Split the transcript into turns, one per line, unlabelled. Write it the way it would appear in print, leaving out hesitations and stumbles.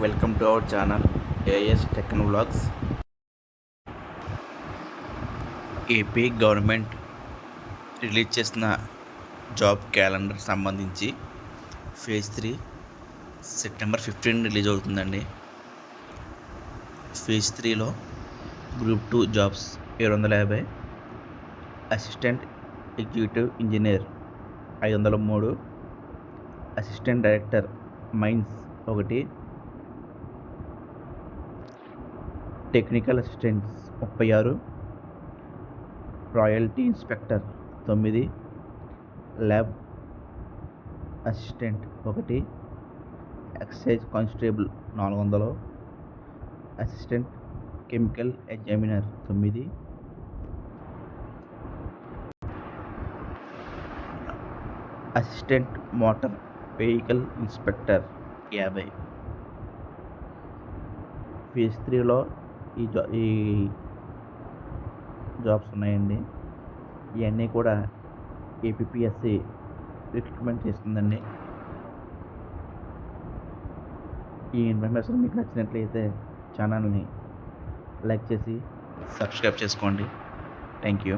Welcome to our channel AS Techno Vlogs. AP government release చేసిన job calendar సంబంధించి phase 3 September 15 release అవుతుందండి. Phase 3లో group 2 jobs 750, assistant executive engineer 503, assistant director mines 1, technical assistants 36, royalty inspector 9, lab assistant 1, excise constable 400, assistant chemical examiner 9, assistant motor vehicle inspector 50. Phase 3లో ఈ jobs ఉన్నాయండి. ఇవన్నీ కూడా APSC recruitment చేస్తుందండి. ఈ information మీకు నచ్చినట్లయితే ఛానల్ని లైక్ చేసి సబ్స్క్రైబ్ చేసుకోండి. Thank you.